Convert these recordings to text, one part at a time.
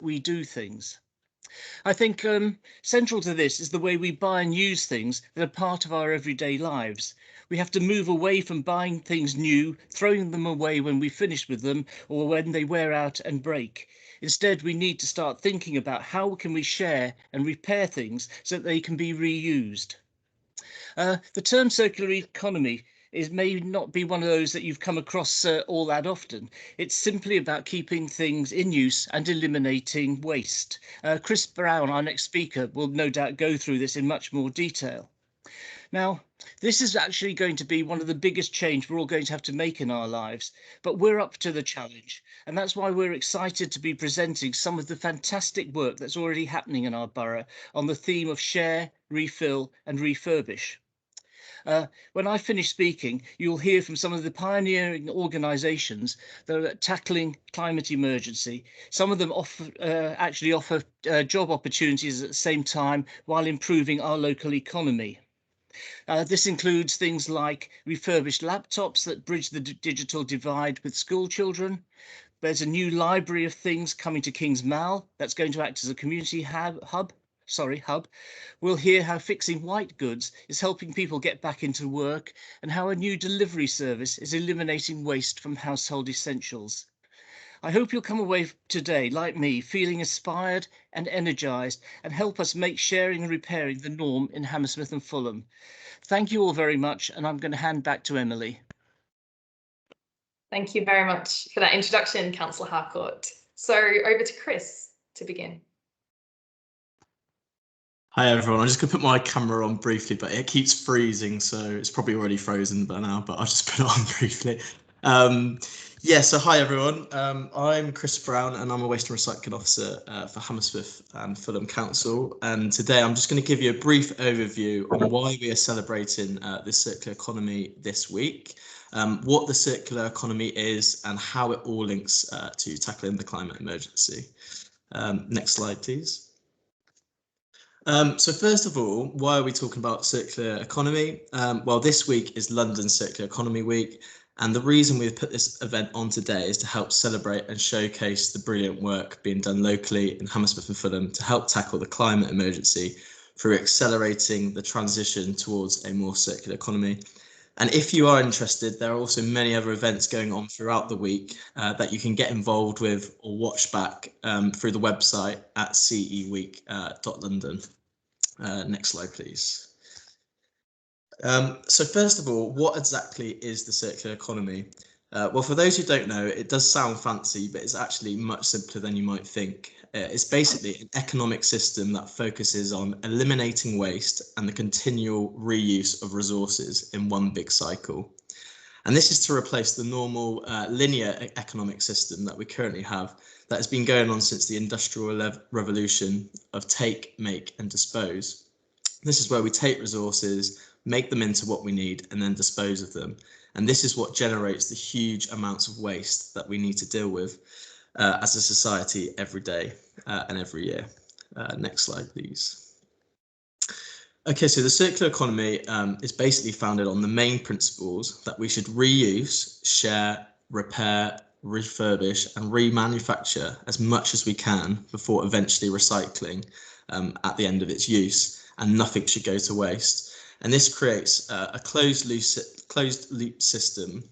we do things. I think central to this is the way we buy and use things that are part of our everyday lives. We have to move away from buying things new, throwing them away when we finish with them or when they wear out and break. Instead, we need to start thinking about how can we share and repair things so that they can be reused. The term circular economy may not be one of those that you've come across all that often. It's simply about keeping things in use and eliminating waste. Chris Brown, our next speaker, will no doubt go through this in much more detail. Now, this is actually going to be one of the biggest change we're all going to have to make in our lives, but we're up to the challenge. And that's why we're excited to be presenting some of the fantastic work that's already happening in our borough on the theme of share, refill and refurbish. When I finish speaking, you'll hear from some of the pioneering organisations that are tackling climate emergency. Some of them actually offer job opportunities at the same time while improving our local economy. This includes things like refurbished laptops that bridge the digital divide with school children. There's a new library of things coming to King's Mall that's going to act as a community hub. We'll hear how fixing white goods is helping people get back into work and how a new delivery service is eliminating waste from household essentials. I hope you'll come away today, like me, feeling inspired and energised and help us make sharing and repairing the norm in Hammersmith and Fulham. Thank you all very much, and I'm going to hand back to Emily. Thank you very much for that introduction, Councillor Harcourt. So over to Chris to begin. Hi everyone, I'm just going to put my camera on briefly, but it keeps freezing, so it's probably already frozen by now, but I'll just put it on briefly. So hi everyone, I'm Chris Brown and I'm a Waste and Recycling Officer for Hammersmith and Fulham Council, and today I'm just going to give you a brief overview on why we are celebrating the circular economy this week, what the circular economy is and how it all links to tackling the climate emergency. Next slide please. So first of all, why are we talking about circular economy? Well, this week is London Circular Economy Week, and the reason we've put this event on today is to help celebrate and showcase the brilliant work being done locally in Hammersmith and Fulham to help tackle the climate emergency through accelerating the transition towards a more circular economy. And if you are interested, there are also many other events going on throughout the week that you can get involved with or watch back through the website at ceweek.london. Next slide, please. So first of all, what exactly is the circular economy? Well, for those who don't know, it does sound fancy, but it's actually much simpler than you might think. It's basically an economic system that focuses on eliminating waste and the continual reuse of resources in one big cycle. And this is to replace the normal linear economic system that we currently have that has been going on since the Industrial Revolution of take, make and dispose. This is where we take resources, make them into what we need and then dispose of them. And this is what generates the huge amounts of waste that we need to deal with as a society every day and every year. Next slide, please. Okay, so the circular economy is basically founded on the main principles that we should reuse, share, repair, refurbish and remanufacture as much as we can before eventually recycling at the end of its use, and nothing should go to waste. And this creates a closed loop system,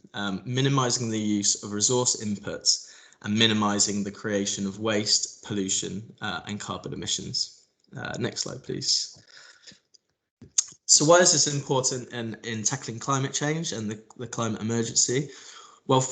minimizing the use of resource inputs and minimizing the creation of waste, pollution and carbon emissions. Next slide, please. So why is this important in tackling climate change and the climate emergency? Well,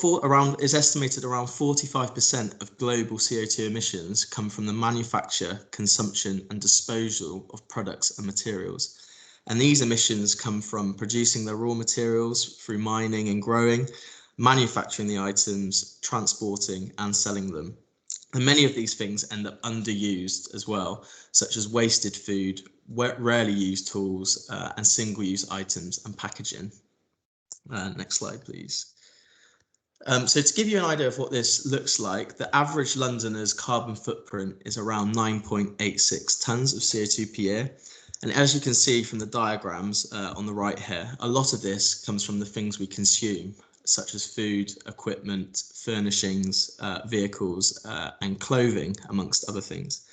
it's estimated around 45% of global CO2 emissions come from the manufacture, consumption and disposal of products and materials. And these emissions come from producing the raw materials through mining and growing, manufacturing the items, transporting and selling them. And many of these things end up underused as well, such as wasted food, rarely used tools and single-use items and packaging. Next slide, please. So to give you an idea of what this looks like, the average Londoner's carbon footprint is around 9.86 tonnes of CO2 per year. And as you can see from the diagrams on the right here, a lot of this comes from the things we consume, such as food, equipment, furnishings, vehicles, and clothing, amongst other things.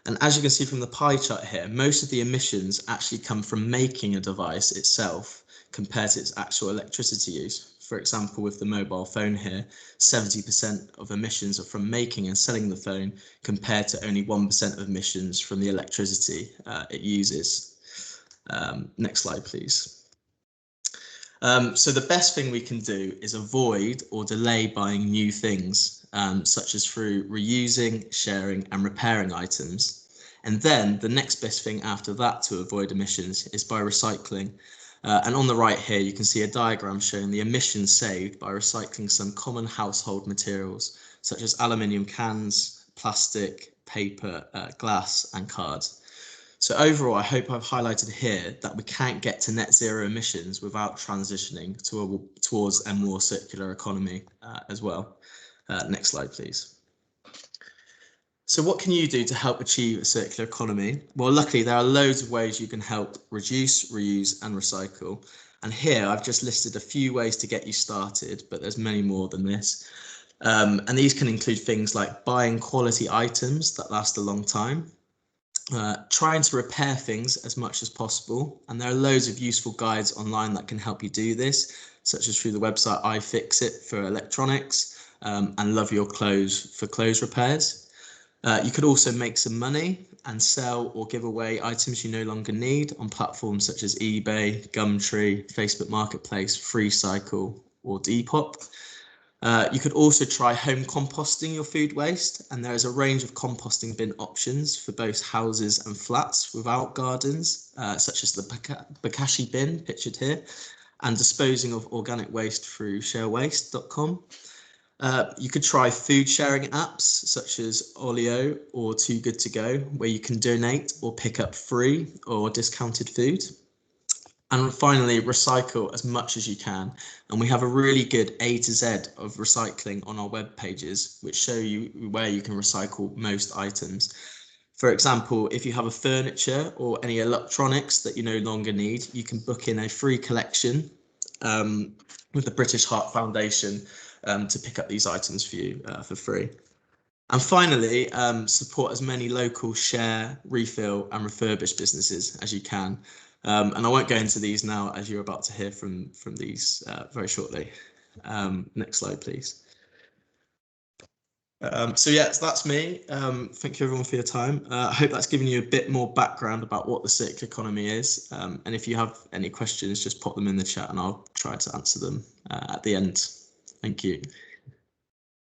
And as you can see from the pie chart here, most of the emissions actually come from making a device itself compared to its actual electricity use. For example, with the mobile phone here, 70% of emissions are from making and selling the phone compared to only 1% of emissions from the electricity it uses. Next slide, please. So the best thing we can do is avoid or delay buying new things, such as through reusing, sharing and repairing items. And then the next best thing after that to avoid emissions is by recycling. And on the right here, you can see a diagram showing the emissions saved by recycling some common household materials, such as aluminium cans, plastic, paper, glass and cards. So overall, I hope I've highlighted here that we can't get to net zero emissions without transitioning towards a more circular economy as well. Next slide, please. So what can you do to help achieve a circular economy? Well, luckily, there are loads of ways you can help reduce, reuse and recycle. And here I've just listed a few ways to get you started, but there's many more than this. And these can include things like buying quality items that last a long time, trying to repair things as much as possible. And there are loads of useful guides online that can help you do this, such as through the website iFixit for electronics and Love Your Clothes for clothes repairs. You could also make some money and sell or give away items you no longer need on platforms such as eBay, Gumtree, Facebook Marketplace, FreeCycle or Depop. You could also try home composting your food waste, and there is a range of composting bin options for both houses and flats without gardens, such as the Bokashi bin pictured here, and disposing of organic waste through sharewaste.com. You could try food sharing apps such as Olio or Too Good To Go, where you can donate or pick up free or discounted food. And finally, recycle as much as you can. And we have a really good A to Z of recycling on our web pages, which show you where you can recycle most items. For example, if you have a furniture or any electronics that you no longer need, you can book in a free collection with the British Heart Foundation to pick up these items for you for free. And finally, support as many local share, refill and refurbish businesses as you can. And I won't go into these now, as you're about to hear from these very shortly. Next slide, please. So that's me. Thank you everyone for your time. I hope that's given you a bit more background about what the circular economy is. And if you have any questions, just pop them in the chat and I'll try to answer them at the end. Thank you.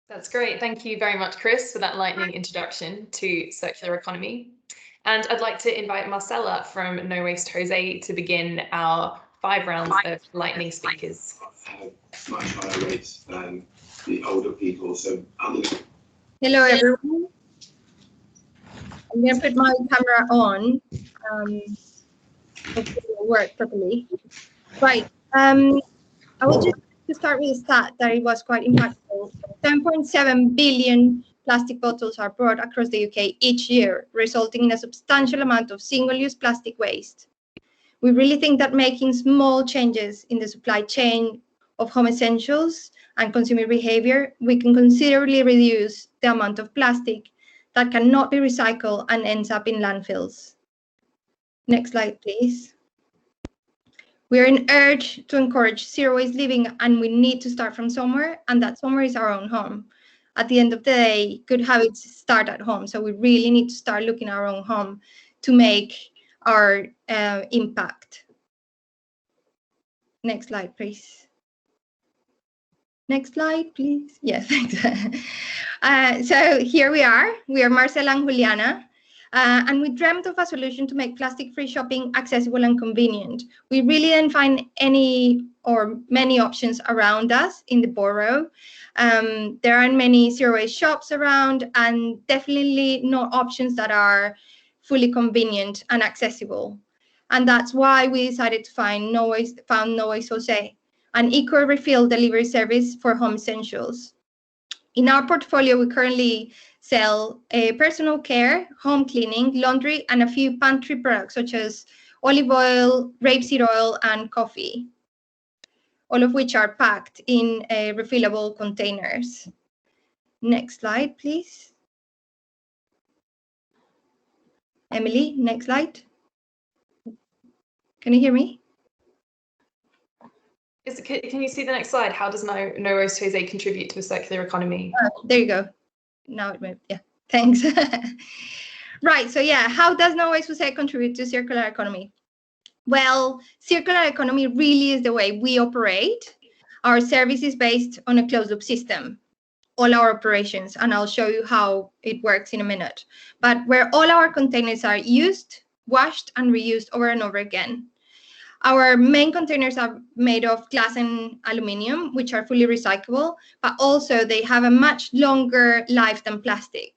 That's great. Thank you very much, Chris, for that lightning introduction to circular economy. And I'd like to invite Marcella from No Waste Jose to begin our 5 rounds of lightning speakers. Have much higher rates than the older people. So hello everyone. I'm going to put my camera on. Hopefully it will work properly. Right. I will just to start with a stat that it was quite impactful. 10.7 billion plastic bottles are brought across the UK each year, resulting in a substantial amount of single-use plastic waste. We really think that making small changes in the supply chain of home essentials and consumer behavior, we can considerably reduce the amount of plastic that cannot be recycled and ends up in landfills. Next slide, please. We are in urge to encourage zero-waste living, and we need to start from somewhere, and that somewhere is our own home. At the end of the day, good habits start at home, so we really need to start looking at our own home to make our impact. Next slide, please. Next slide, please. Yes, thanks. So here we are Marcela and Juliana. And we dreamt of a solution to make plastic-free shopping accessible and convenient. We really didn't find any or many options around us in the borough. There aren't many zero-waste shops around, and definitely no options that are fully convenient and accessible. And that's why we decided to found No Waste Jose, an eco-refill delivery service for home essentials. In our portfolio, we currently sell personal care, home cleaning, laundry, and a few pantry products such as olive oil, rapeseed oil, and coffee. all of which are packed in refillable containers. Next slide, please. Emily, next slide. Can you hear me? Can you see the next slide? How does No Waste Jose contribute to a circular economy? There you go. Now it moved. Yeah, thanks. Right. So yeah, how does No Waste Jose contribute to circular economy? Well, circular economy really is the way we operate. Our service is based on a closed loop system, all our operations, and I'll show you how it works in a minute. But where all our containers are used, washed, and reused over and over again. Our main containers are made of glass and aluminum, which are fully recyclable, but also they have a much longer life than plastic.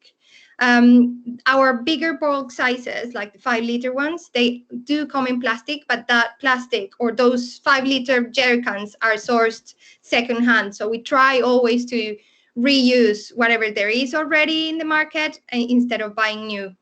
Our bigger bulk sizes, like the 5-liter ones, they do come in plastic, but that plastic or those 5-liter jerry cans are sourced secondhand. So we try always to reuse whatever there is already in the market instead of buying new.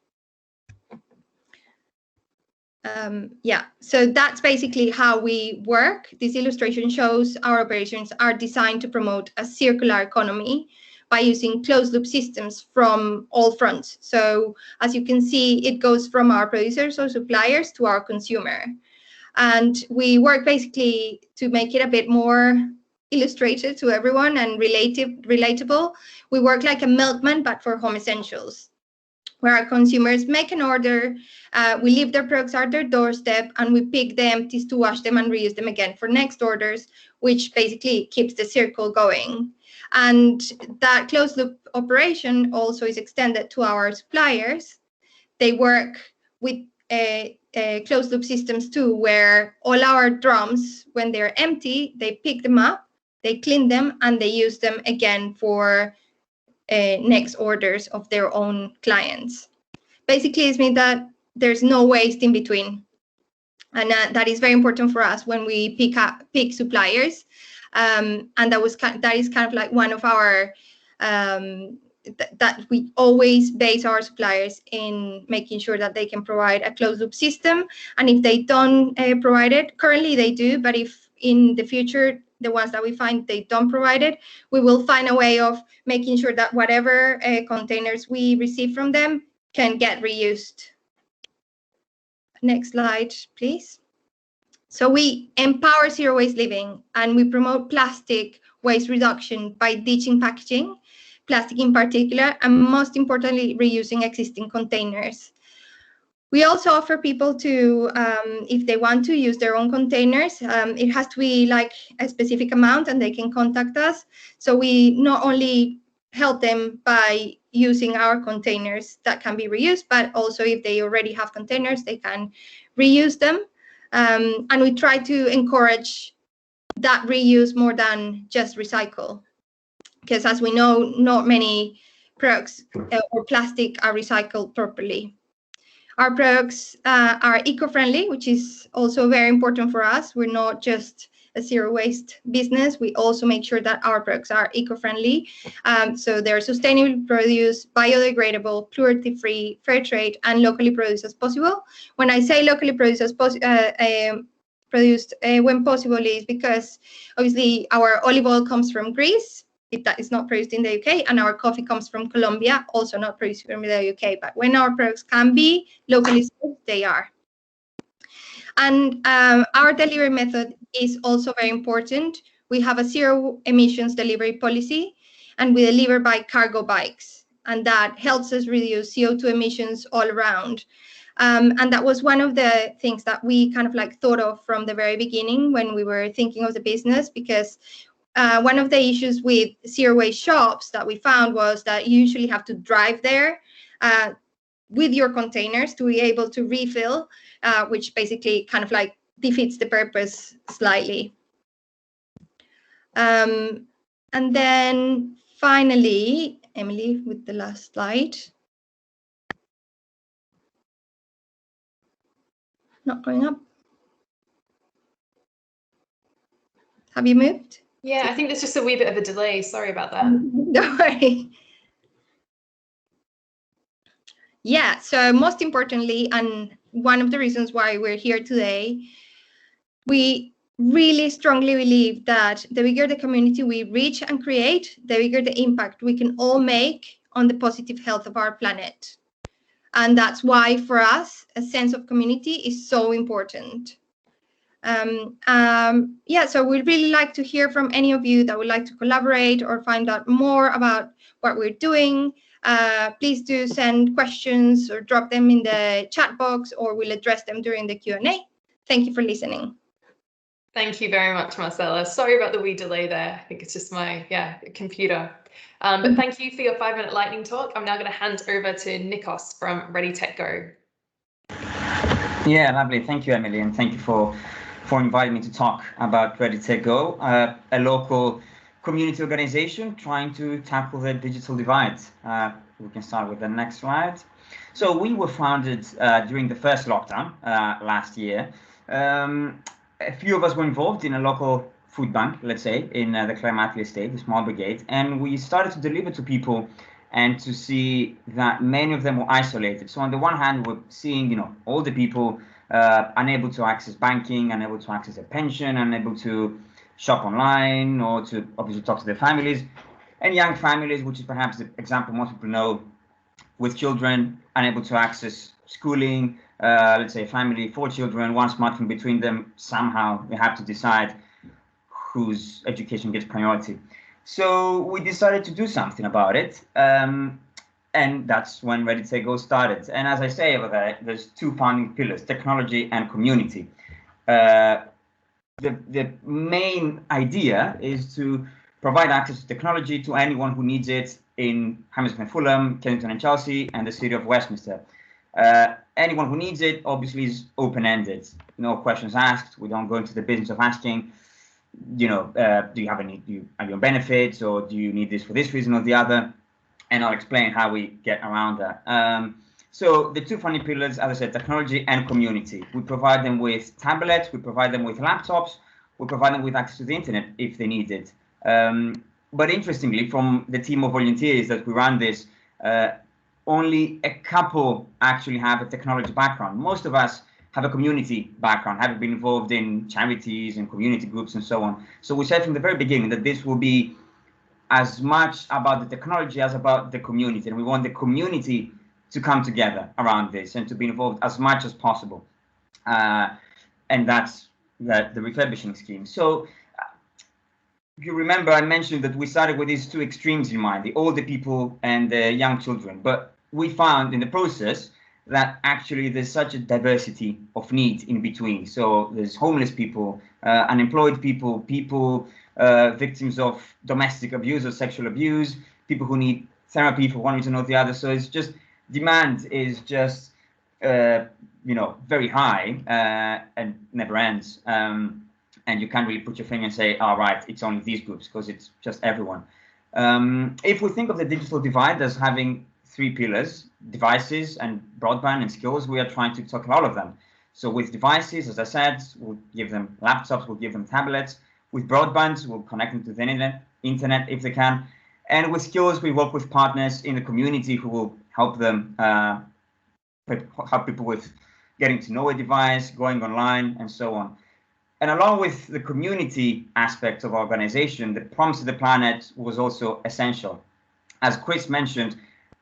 Yeah, so that's basically how we work. This illustration shows our operations are designed to promote a circular economy by using closed loop systems from all fronts. So as you can see, it goes from our producers or suppliers to our consumer. And we work basically to make it a bit more illustrated to everyone and relatable. We work like a milkman, but for home essentials, where our consumers make an order, we leave their products at their doorstep, and we pick the empties to wash them and reuse them again for next orders, which basically keeps the circle going. And that closed loop operation also is extended to our suppliers. They work with closed loop systems too, where all our drums, when they're empty, they pick them up, they clean them, and they use them again for next orders of their own clients. Basically, it means that there's no waste in between, and that is very important for us when we pick suppliers. And that is kind of like one of our that we always base our suppliers in making sure that they can provide a closed loop system. And if they don't provide it, currently they do, but if in the future the ones that we find they don't provide it, we will find a way of making sure that whatever containers we receive from them can get reused. Next slide, please. So we empower zero waste living, and we promote plastic waste reduction by ditching packaging, plastic in particular, and most importantly, reusing existing containers. We also offer people to, if they want to use their own containers, it has to be like a specific amount and they can contact us. So we not only help them by using our containers that can be reused, but also if they already have containers, they can reuse them. And we try to encourage that reuse more than just recycle. Because as we know, not many products or plastic are recycled properly. Our products are eco-friendly, which is also very important for us. We're not just a zero waste business. We also make sure that our products are eco-friendly. So they're sustainably produced, biodegradable, cruelty-free, fair trade, and locally produced as possible. When I say locally produced as produced when possible is because obviously our olive oil comes from Greece. That is not produced in the UK, and our coffee comes from Colombia, also not produced from the UK. But when our products can be locally sourced, they are. And our delivery method is also very important. We have a zero emissions delivery policy, and we deliver by cargo bikes, and that helps us reduce CO2 emissions all around. And that was one of the things that we kind of like thought of from the very beginning when we were thinking of the business, because one of the issues with zero waste shops that we found was that you usually have to drive there with your containers to be able to refill, which basically kind of like defeats the purpose slightly. And then finally, Emily, with the last slide. Not going up. Have you moved? Yeah, I think there's just a wee bit of a delay. Sorry about that. Don't worry. Yeah, so most importantly, and one of the reasons why we're here today, we really strongly believe that the bigger the community we reach and create, the bigger the impact we can all make on the positive health of our planet. And that's why for us, a sense of community is so important. Yeah, so we'd really like to hear from any of you that would like to collaborate or find out more about what we're doing. Please do send questions or drop them in the chat box, or we'll address them during the Q&A. Thank you for listening. Thank you very much, Marcella. Sorry about the wee delay there. I think it's just my computer. But thank you for your 5-minute lightning talk. I'm now going to hand over to Nikos from Ready Tech Go. Yeah, lovely. Thank you, Emily, and thank you for inviting me to talk about Ready Tech Go, a local community organization trying to tackle the digital divide. We can start with the next slide. So we were founded during the first lockdown last year. A few of us were involved in a local food bank, let's say, in the Clermont estate, the small brigade, and we started to deliver to people and to see that many of them were isolated. So on the one hand, we're seeing, all the people unable to access banking, unable to access a pension, unable to shop online or to obviously talk to their families, and young families, which is perhaps the example most people know, with children unable to access schooling. Let's say a family, 4 children, 1 smartphone between them, somehow they have to decide whose education gets priority. So we decided to do something about it, and that's when Ready Tech Go started. And as I say over there, there's 2 founding pillars: technology and community. The main idea is to provide access to technology to anyone who needs it in Hammersmith, Fulham, Kensington and Chelsea, and the city of Westminster. Anyone who needs it obviously is open-ended. No questions asked. We don't go into the business of asking, do you have are you on benefits, or do you need this for this reason or the other? And I'll explain how we get around that. So the 2 funding pillars, as I said, technology and community. We provide them with tablets, we provide them with laptops, we provide them with access to the internet if they need it. But interestingly, from the team of volunteers that we run this, only a couple actually have a technology background. Most of us have a community background, having been involved in charities and community groups and so on. So we said from the very beginning that this will be as much about the technology as about the community. And we want the community to come together around this and to be involved as much as possible. And that's the refurbishing scheme. So if you remember, I mentioned that we started with these 2 extremes in mind, the older people and the young children. But we found in the process that actually there's such a diversity of needs in between. So there's homeless people, unemployed people, people victims of domestic abuse or sexual abuse, people who need therapy for one reason or the other. So it's just, demand is just, very high and never ends. And you can't really put your finger and say, all right, it's only these groups, because it's just everyone. If we think of the digital divide as having 3 pillars: devices and broadband and skills, we are trying to tackle all of them. So with devices, as I said, we'll give them laptops, we'll give them tablets. With broadband, we'll connect them to the internet if they can. And with skills, we work with partners in the community who will help them, help people with getting to know a device, going online, and so on. And along with the community aspect of our organization, the promise of the planet was also essential. As Chris mentioned,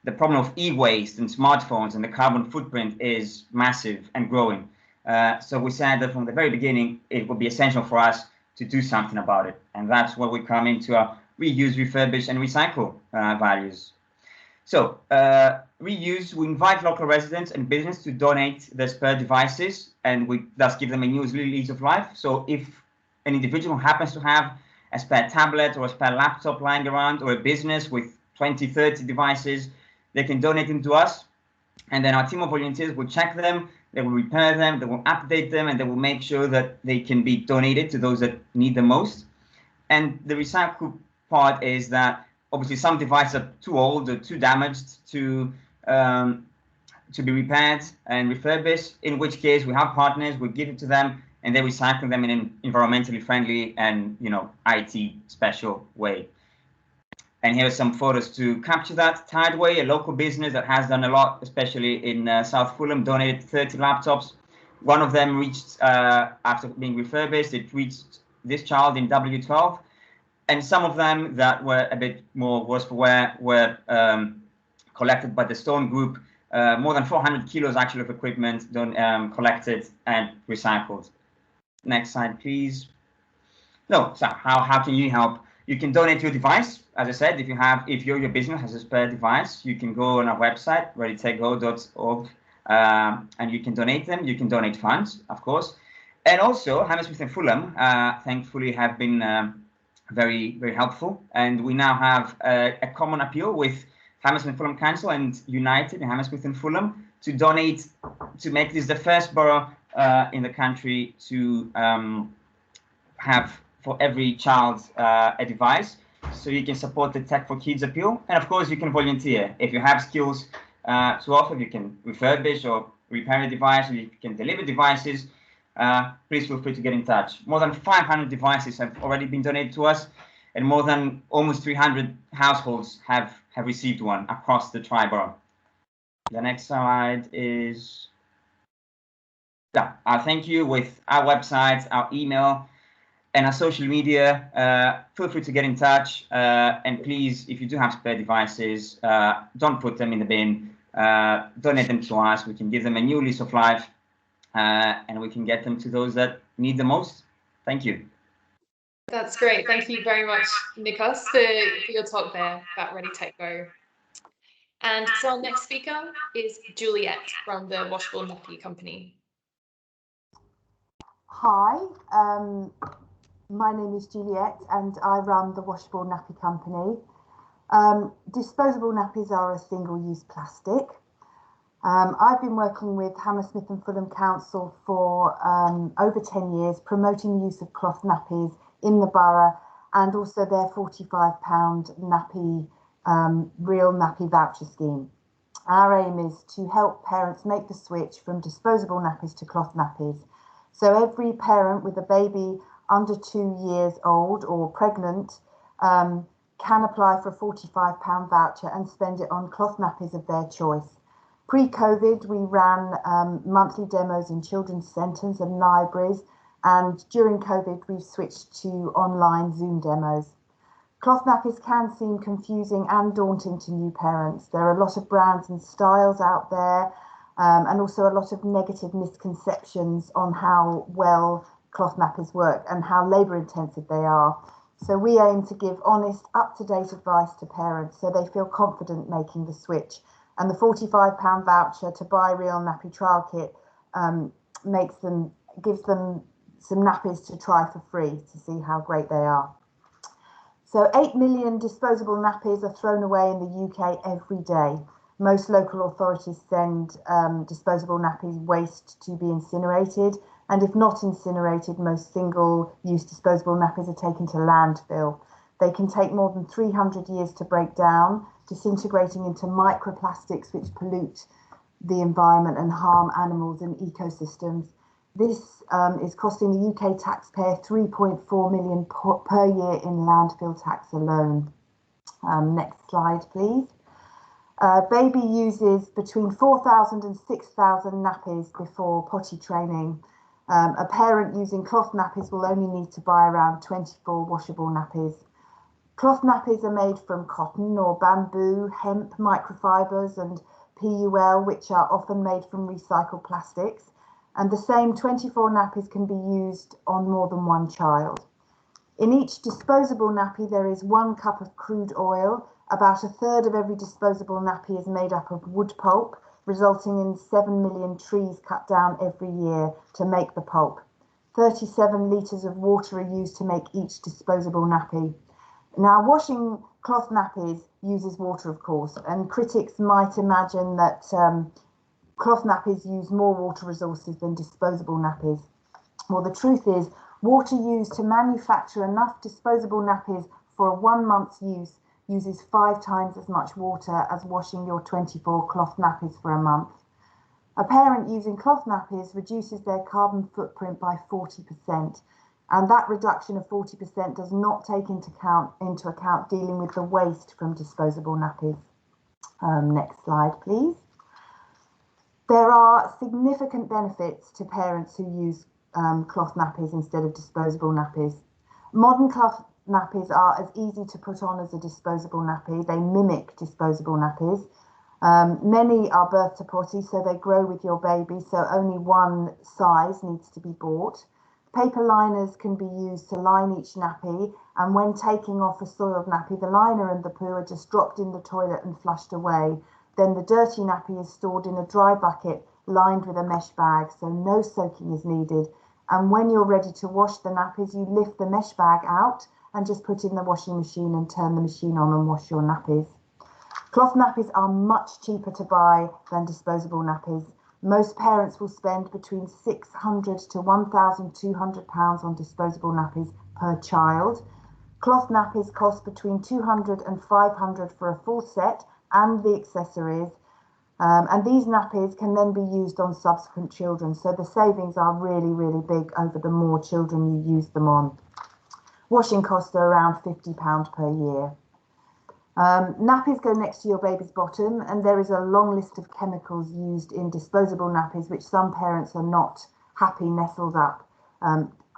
the problem of e-waste and smartphones and the carbon footprint is massive and growing. So we said that from the very beginning, it would be essential for us to do something about it. And that's where we come into our reuse, refurbish, and recycle values. So reuse, we invite local residents and business to donate their spare devices, and we thus give them a new lease of life. So if an individual happens to have a spare tablet or a spare laptop lying around, or a business with 20, 30 devices, they can donate them to us. And then our team of volunteers will check them, they will repair them, they will update them, and they will make sure that they can be donated to those that need them most. And the recycle part is that obviously some devices are too old or too damaged to be repaired and refurbished, in which case we have partners, we give it to them, and they recycle them in an environmentally friendly and IT special way. And here are some photos to capture that. Tideway, a local business that has done a lot, especially in South Fulham, donated 30 laptops. One of them reached, after being refurbished, it reached this child in W12. And some of them that were a bit more worse for wear were collected by the Stone Group. More than 400 kilos actually of equipment collected and recycled. Next slide, please. No, so how can you help? You can donate your device. As I said, if your business has a spare device, you can go on our website, readytakego.org, and you can donate them. You can donate funds, of course. And also, Hammersmith and Fulham, thankfully, have been very, very helpful. And we now have a common appeal with Hammersmith Fulham Council and United in Hammersmith and Fulham to donate, to make this the first borough in the country to have for every child a device, so you can support the Tech for Kids appeal. And of course, you can volunteer. If you have skills to offer, you can refurbish or repair a device, or you can deliver devices. Please feel free to get in touch. More than 500 devices have already been donated to us, and more than almost 300 households have received one across the tri-borough. The next slide is thank you with our website, our email, and our social media. Feel free to get in touch, and please, if you do have spare devices, don't put them in the bin. Donate them to us. We can give them a new lease of life, and we can get them to those that need the most. Thank you. That's great. Thank you very much, Nikos, for your talk there about Ready Tech Go. And so our next speaker is Juliet from the Washable NAPPY company. Hi, my name is Juliet and I run the Washable NAPPY company. Disposable nappies are a single-use plastic. I've been working with Hammersmith and Fulham Council for over 10 years, promoting the use of cloth nappies in the borough, and also their £45 nappy, real nappy voucher scheme. Our aim is to help parents make the switch from disposable nappies to cloth nappies. So every parent with a baby under 2 years old or pregnant can apply for a £45 voucher and spend it on cloth nappies of their choice. Pre-COVID, we ran monthly demos in children's centres and libraries, and during COVID, we've switched to online Zoom demos. Cloth nappies can seem confusing and daunting to new parents. There are a lot of brands and styles out there, and also a lot of negative misconceptions on how well cloth nappies work and how labour intensive they are. So we aim to give honest, up-to-date advice to parents so they feel confident making the switch. And the £45 voucher to buy a real nappy trial kit gives them some nappies to try for free to see how great they are. So 8 million disposable nappies are thrown away in the UK every day. Most local authorities send disposable nappies waste to be incinerated, and if not incinerated, most single-use disposable nappies are taken to landfill. They can take more than 300 years to break down, disintegrating into microplastics which pollute the environment and harm animals and ecosystems. This is costing the UK taxpayer £3.4 million per year in landfill tax alone. Next slide, please. Baby uses between 4,000 and 6,000 nappies before potty training. A parent using cloth nappies will only need to buy around 24 washable nappies. Cloth nappies are made from cotton or bamboo, hemp, microfibres and PUL, which are often made from recycled plastics. And the same 24 nappies can be used on more than one child. In each disposable nappy, there is 1 cup of crude oil. About a third of every disposable nappy is made up of wood pulp, resulting in 7 million trees cut down every year to make the pulp. 37 litres of water are used to make each disposable nappy. Now, washing cloth nappies uses water, of course, and critics might imagine that cloth nappies use more water resources than disposable nappies. Well, the truth is, water used to manufacture enough disposable nappies for 1 month's use uses 5 times as much water as washing your 24 cloth nappies for a month. A parent using cloth nappies reduces their carbon footprint by 40%, and that reduction of 40% does not take into account dealing with the waste from disposable nappies. Next slide, please. There are significant benefits to parents who use cloth nappies instead of disposable nappies. Modern cloth nappies are as easy to put on as a disposable nappy. They mimic disposable nappies. Many are birth to potty, so they grow with your baby, so only one size needs to be bought. Paper liners can be used to line each nappy, and when taking off a soiled nappy, the liner and the poo are just dropped in the toilet and flushed away. Then the dirty nappy is stored in a dry bucket lined with a mesh bag, so no soaking is needed. And when you're ready to wash the nappies, you lift the mesh bag out and just put in the washing machine and turn the machine on and wash your nappies. Cloth nappies are much cheaper to buy than disposable nappies. Most parents will spend between £600 to £1,200 on disposable nappies per child. Cloth nappies cost between £200 and £500 for a full set and the accessories. And these nappies can then be used on subsequent children. So the savings are really, really big over the more children you use them on. Washing costs are around £50 per year. Nappies go next to your baby's bottom, and there is a long list of chemicals used in disposable nappies which some parents are not happy nestled up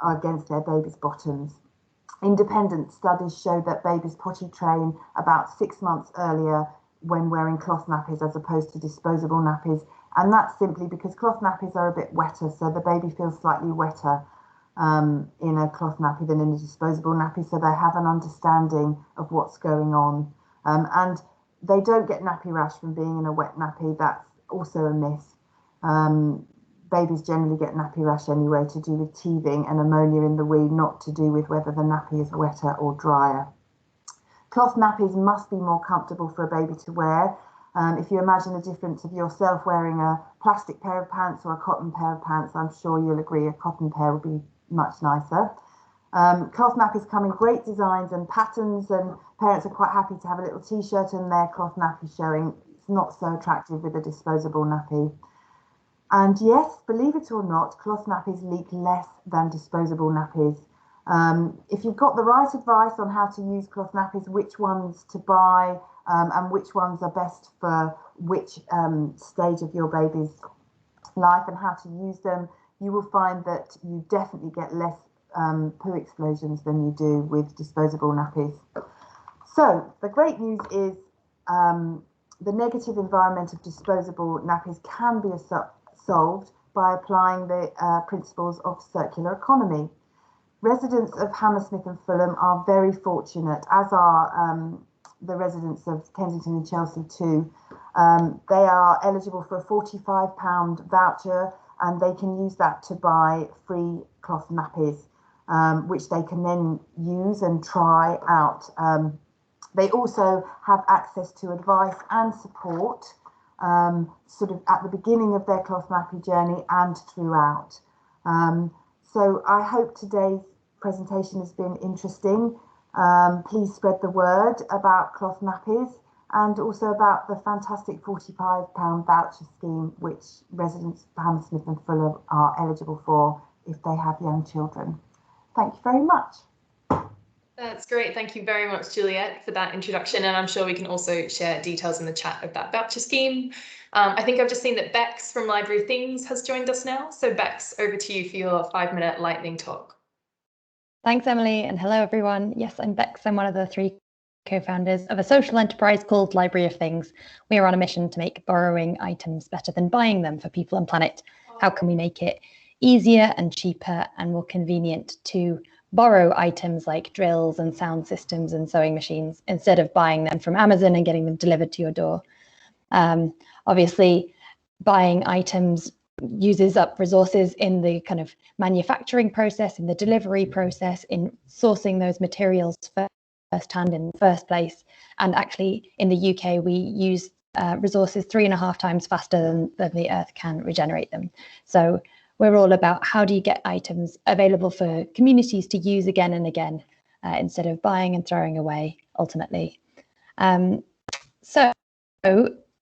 against their baby's bottoms. Independent studies show that babies potty train about 6 months earlier when wearing cloth nappies as opposed to disposable nappies, and that's simply because cloth nappies are a bit wetter, so the baby feels slightly wetter in a cloth nappy than in a disposable nappy, so they have an understanding of what's going on. And they don't get nappy rash from being in a wet nappy. That's also a myth. Babies generally get nappy rash anyway to do with teething and ammonia in the wee, not to do with whether the nappy is wetter or drier. Cloth nappies must be more comfortable for a baby to wear. If you imagine the difference of yourself wearing a plastic pair of pants or a cotton pair of pants, I'm sure you'll agree a cotton pair would be much nicer. Cloth nappies come in great designs and patterns, and parents are quite happy to have a little t-shirt and their cloth nappy showing. It's not so attractive with a disposable nappy. And yes, believe it or not, cloth nappies leak less than disposable nappies. If you've got the right advice on how to use cloth nappies, which ones to buy and which ones are best for which stage of your baby's life and how to use them, you will find that you definitely get less poo explosions than you do with disposable nappies. So the great news is the negative environment of disposable nappies can be solved by applying the principles of circular economy. Residents of Hammersmith and Fulham are very fortunate, as are the residents of Kensington and Chelsea too. They are eligible for a £45 voucher, and they can use that to buy free cloth nappies, which they can then use and try out. They also have access to advice and support sort of at the beginning of their cloth nappy journey and throughout. So I hope today's presentation has been interesting. Please spread the word about cloth nappies and also about the fantastic £45 voucher scheme which residents of Hammersmith and Fulham are eligible for if they have young children. Thank you very much. That's great. Thank you very much, Juliet, for that introduction. And I'm sure we can also share details in the chat of that voucher scheme. I think I've just seen that Bex from Library Things has joined us now. So Bex, over to you for your 5-minute lightning talk. Thanks, Emily, and hello, everyone. Yes, I'm Bex. I'm one of the 3 co-founders of a social enterprise called Library of Things. We are on a mission to make borrowing items better than buying them for people and planet. How can we make it easier and cheaper and more convenient to borrow items like drills and sound systems and sewing machines instead of buying them from Amazon and getting them delivered to your door? Obviously, buying items uses up resources in the kind of manufacturing process, in the delivery process, in sourcing those materials firsthand in the first place. And actually, in the UK, we use resources 3.5 times faster than the Earth can regenerate them. So we're all about how do you get items available for communities to use again and again instead of buying and throwing away, ultimately. So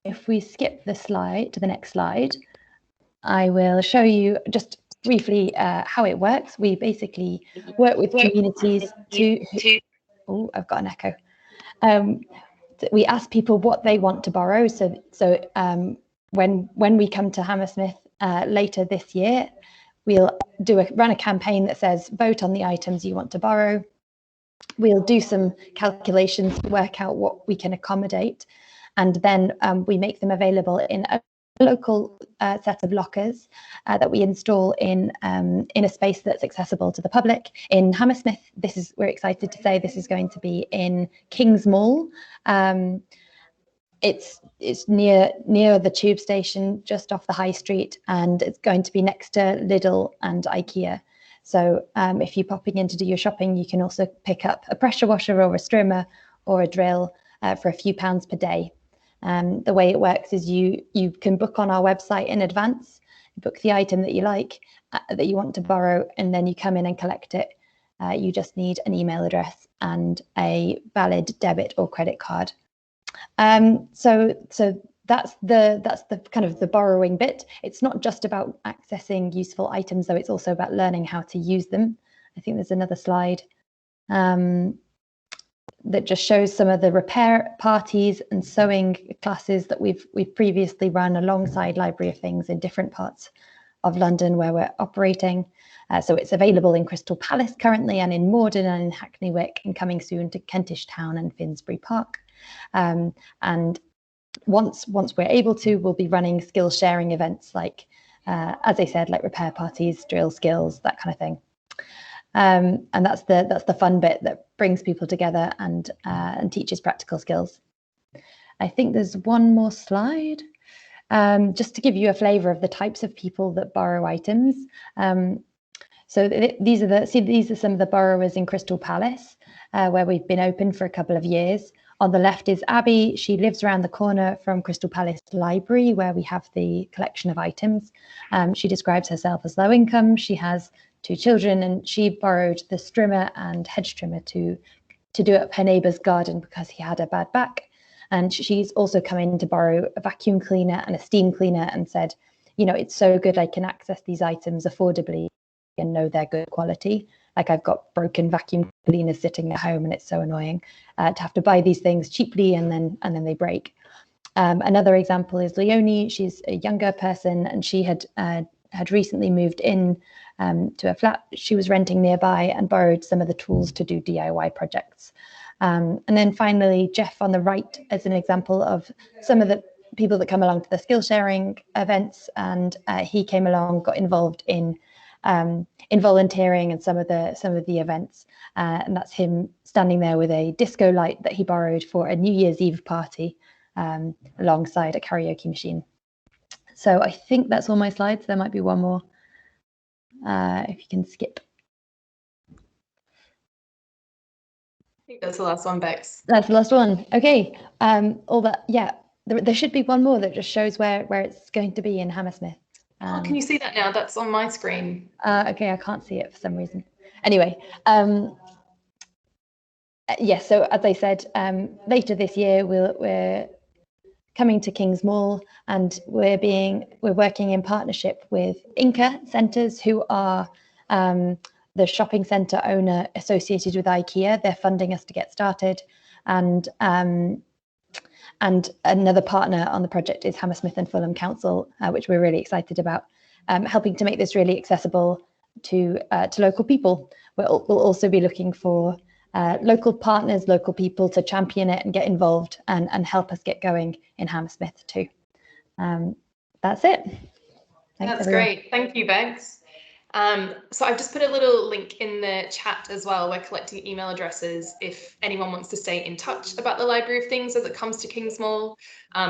if we skip the slide to the next slide, I will show you just briefly how it works. We basically work with communities to oh, I've got an echo. We ask people what they want to borrow. So when we come to Hammersmith later this year, we'll run a campaign that says vote on the items you want to borrow. We'll do some calculations to work out what we can accommodate, and then we make them available in a local set of lockers that we install in a space that's accessible to the public in Hammersmith. We're excited to say this is going to be in King's Mall. It's near the tube station, just off the high street, and it's going to be next to Lidl and IKEA. So if you're popping in to do your shopping, you can also pick up a pressure washer or a strimmer or a drill for a few pounds per day. The way it works is you can book on our website in advance, book the item that you like, that you want to borrow, and then you come in and collect it. You just need an email address and a valid debit or credit card. So that's the kind of the borrowing bit. It's not just about accessing useful items, though. It's also about learning how to use them. I think there's another slide that just shows some of the repair parties and sewing classes that we've previously run alongside Library of Things in different parts of London where we're operating. So it's available in Crystal Palace currently, and in Morden and in Hackney Wick, and coming soon to Kentish Town and Finsbury Park. And once we're able to, we'll be running skill sharing events like, as I said, like repair parties, drill skills, that kind of thing. And that's the fun bit that brings people together and teaches practical skills. I think there's one more slide, just to give you a flavour of the types of people that borrow items. So these are some of the borrowers in Crystal Palace, where we've been open for a couple of years. On the left is Abby. She lives around the corner from Crystal Palace Library, where we have the collection of items. She describes herself as low income. She has 2 children, and she borrowed the strimmer and hedge trimmer to do up her neighbour's garden because he had a bad back. And she's also come in to borrow a vacuum cleaner and a steam cleaner, and said, you know, it's so good I can access these items affordably and know they're good quality. Like, I've got broken vacuum cleaners sitting at home, and it's so annoying to have to buy these things cheaply and then they break. Another example is Leonie. She's a younger person, and she had recently moved in to a flat she was renting nearby and borrowed some of the tools to do DIY projects. And then finally, Jeff on the right as an example of some of the people that come along to the skill sharing events, and he came along, got involved in volunteering and some of the events, and that's him standing there with a disco light that he borrowed for a New Year's Eve party alongside a karaoke machine. So I think that's all my slides. There might be one more if you can skip. I think that's the last one, Bex. That's the last one. Okay. All that, yeah. There should be one more that just shows where it's going to be in Hammersmith. Can you see that now? That's on my screen. Okay, I can't see it for some reason. Anyway, yes. So as I said, later this year we're coming to King's Mall, and we're working in partnership with Inca Centres, who are the shopping centre owner associated with IKEA. They're funding us to get started, and another partner on the project is Hammersmith and Fulham Council, which we're really excited about, helping to make this really accessible to local people. We'll also be looking for local partners, local people to champion it and get involved and help us get going in Hammersmith too. That's it. Thanks, That's everyone. great. Thank you, Bex. So I've just put a little link in the chat as well. We're collecting email addresses if anyone wants to stay in touch about the Library of Things as it comes to King's Mall.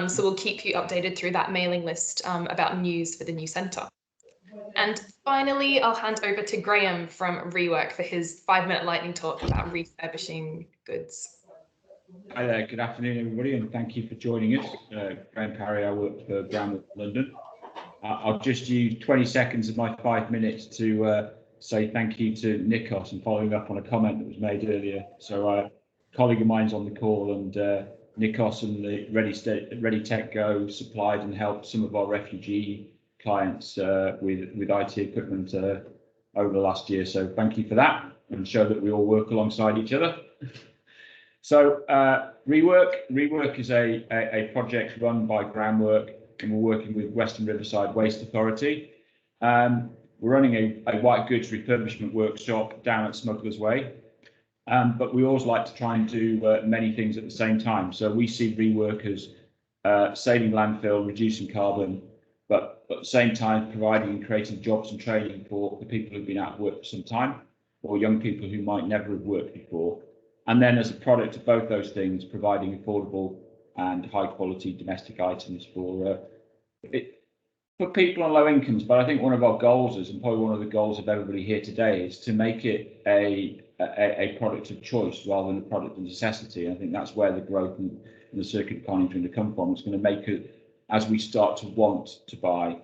So we'll keep you updated through that mailing list about news for the new centre. And finally, I'll hand over to Graham from Rework for his 5-minute lightning talk about refurbishing goods. Hi there, good afternoon everybody, and thank you for joining us. Graham Parry, I work for Rework London. I'll just use 20 seconds of my 5 minutes to say thank you to Nikos, and following up on a comment that was made earlier. So a colleague of mine's on the call, and Nikos and the Ready Tech Go supplied and helped some of our refugee clients with IT equipment over the last year. So thank you for that, and show that we all work alongside each other. So Rework is a project run by Groundwork and we're working with Western Riverside Waste Authority. We're running a white goods refurbishment workshop down at Smugglers Way, but we always like to try and do many things at the same time. So we see Rework as saving landfill, reducing carbon, but at the same time providing and creating jobs and training for the people who've been out of work for some time, or young people who might never have worked before. And then as a product of both those things, providing affordable and high quality domestic items for people on low incomes. But I think one of our goals is, and probably one of the goals of everybody here today, is to make it a product of choice rather than a product of necessity. I think that's where the growth in the circular economy is going to come from. It's going to make it, as we start to want to buy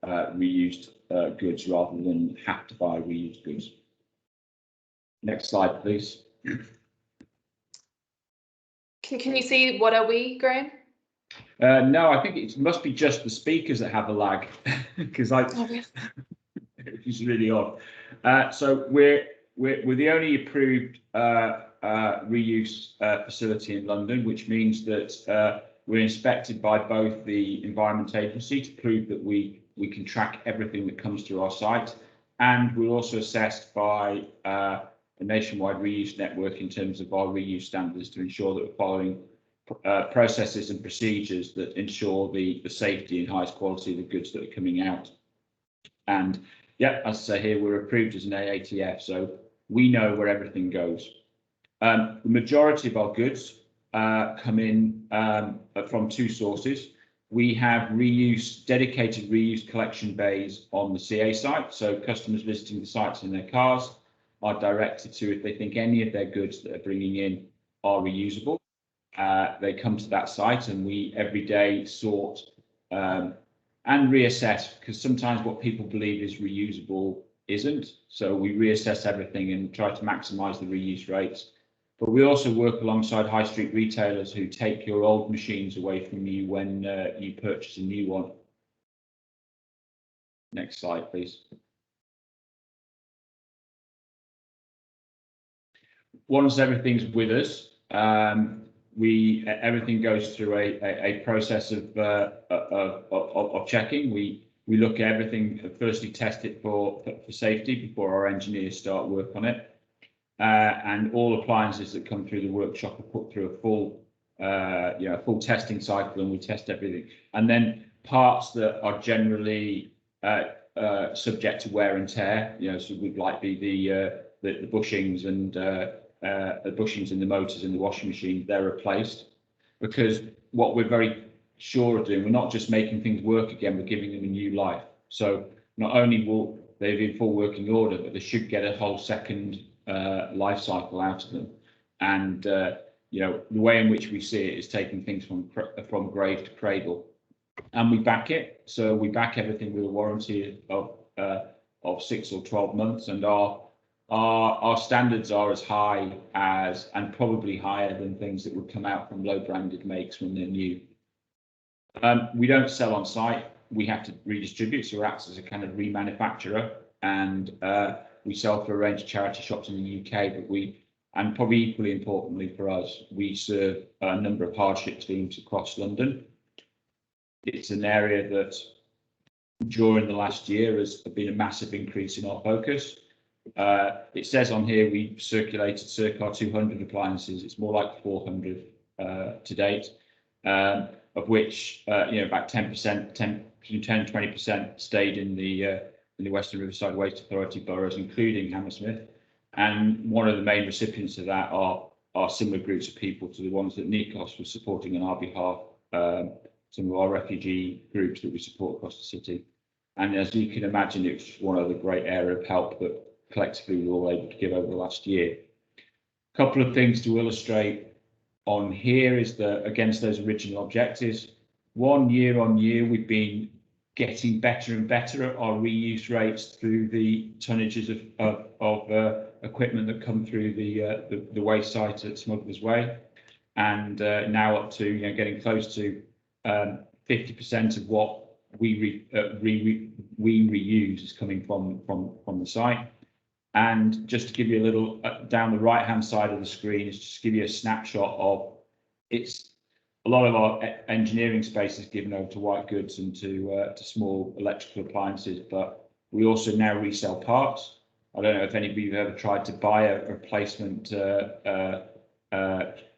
reused goods rather than have to buy reused goods. Next slide, please. Can you see what are we, Graham? No, I think it must be just the speakers that have a lag, because which is really odd. So we're the only approved reuse facility in London, which means that we're inspected by both the Environment Agency to prove that we can track everything that comes through our site, and we're also assessed by a nationwide reuse network in terms of our reuse standards to ensure that we're following processes and procedures that ensure the safety and highest quality of the goods that are coming out. And yeah, as I say here, we're approved as an AATF, so we know where everything goes. The majority of our goods come in from two sources. We have dedicated reuse collection bays on the CA site, so customers visiting the sites in their cars are directed to, if they think any of their goods that are bringing in are reusable, they come to that site, and we every day sort and reassess, because sometimes what people believe is reusable isn't. So we reassess everything and try to maximise the reuse rates. But we also work alongside high street retailers who take your old machines away from you when you purchase a new one. Next slide, please. Once everything's with us, everything goes through a process of checking. We look at everything, firstly test it for safety before our engineers start work on it. And all appliances that come through the workshop are put through a full testing cycle, and we test everything. And then parts that are generally subject to wear and tear, so would like be the bushings and the bushings in the motors in the washing machine, they're replaced, because what we're very sure of doing, we're not just making things work again, we're giving them a new life. So not only will they be in full working order, but they should get a whole second life cycle out of them. And the way in which we see it is taking things from grave to cradle, and we back it. So we back everything with a warranty of 6 or 12 months, and our standards are as high as, and probably higher than, things that would come out from low branded makes when they're new. We don't sell on site, we have to redistribute, so it acts as a kind of remanufacturer, and we sell for a range of charity shops in the UK, but and probably equally importantly for us, we serve a number of hardship teams across London. It's an area that during the last year has been a massive increase in our focus. It says on here we circulated circa 200 appliances. It's more like 400 to date, of which about 10%, between 10 and 20% stayed in the Western Riverside Waste Authority boroughs, including Hammersmith. And one of the main recipients of that are similar groups of people to the ones that Nikos was supporting on our behalf, some of our refugee groups that we support across the city. And as you can imagine, it's one of the great area of help that collectively we were all able to give over the last year. A couple of things to illustrate on here is that against those original objectives, year on year, we've been getting better and better at our reuse rates through the tonnages of equipment that come through the waste site at Smugglers Way, and now up to getting close to 50% of what we reuse is coming from the site. And just to give you a little down the right hand side of the screen is just to give you a snapshot of, it's a lot of our engineering space is given over to white goods and to small electrical appliances, but we also now resell parts. I don't know if anybody have ever tried to buy a replacement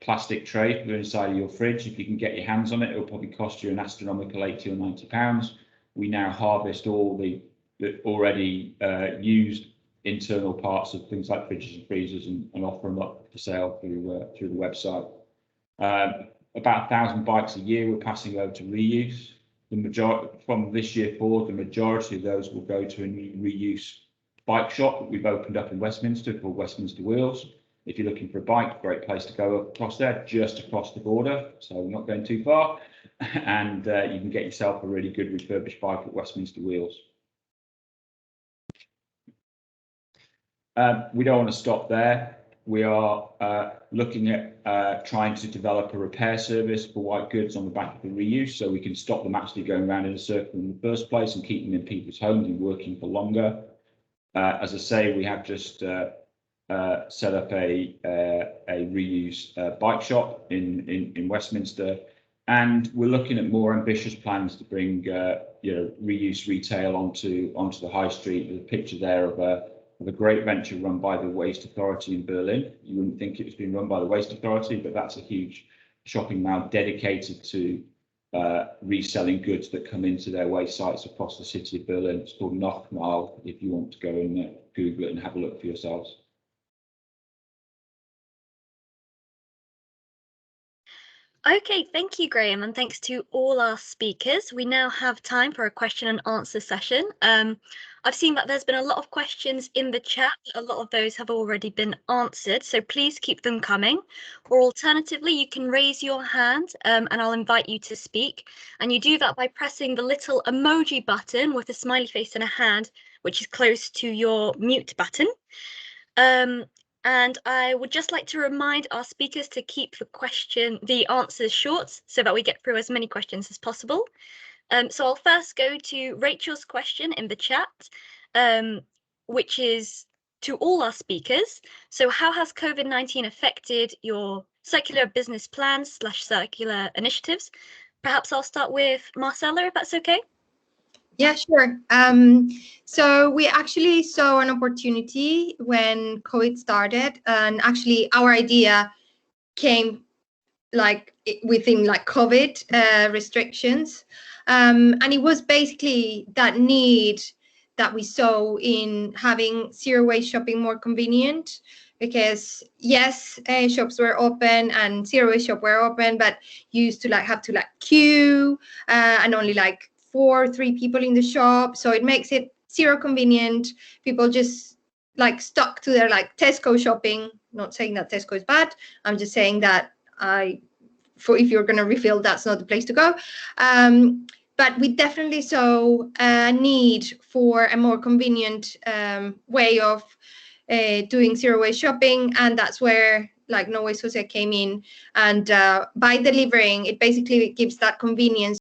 plastic tray to put inside of your fridge. If you can get your hands on it, it'll probably cost you an astronomical £80 or £90. We now harvest all the already used internal parts of things like fridges and freezers and offer them up for sale through the website. About 1,000 bikes a year we're passing over to reuse. The majority from this year forward, the majority of those will go to a new reuse bike shop that we've opened up in Westminster called Westminster Wheels. If you're looking for a bike, great place to go across there, just across the border, so we're not going too far. And you can get yourself a really good refurbished bike at Westminster Wheels. We don't want to stop there. We are looking at trying to develop a repair service for white goods on the back of the reuse, so we can stop them actually going around in a circle in the first place and keep them in people's homes and working for longer. As I say, we have just set up a reuse bike shop in Westminster, and we're looking at more ambitious plans to bring reuse retail onto the high street. There's a picture there of a great venture run by the Waste Authority in Berlin. You wouldn't think it was being run by the Waste Authority, but that's a huge shopping mall dedicated to reselling goods that come into their waste sites across the city of Berlin. It's called NAPPY, if you want to go and Google it and have a look for yourselves. Okay, thank you, Graham, and thanks to all our speakers. We now have time for a question and answer session. I've seen that there's been a lot of questions in the chat. A lot of those have already been answered, so please keep them coming. Or alternatively, you can raise your hand and I'll invite you to speak. And you do that by pressing the little emoji button with a smiley face and a hand, which is close to your mute button. And I would just like to remind our speakers to keep the answers short so that we get through as many questions as possible. So I'll first go to Rachel's question in the chat, which is to all our speakers. So how has COVID-19 affected your circular business plans / circular initiatives? Perhaps I'll start with Marcella, if that's okay. Yeah, sure. So we actually saw an opportunity when COVID started, and actually our idea came within COVID restrictions, and it was basically that need that we saw in having zero waste shopping more convenient. Because yes, shops were open and zero waste shop were open, but you used to have to queue and only 3 people in the shop, so it makes it zero convenient. People just stuck to their Tesco shopping. Not saying that Tesco is bad, I'm just saying that if you're going to refill, that's not the place to go. But we definitely saw a need for a more convenient way of doing zero waste shopping, and that's where No Waste Jose came in. And by delivering, it basically gives that convenience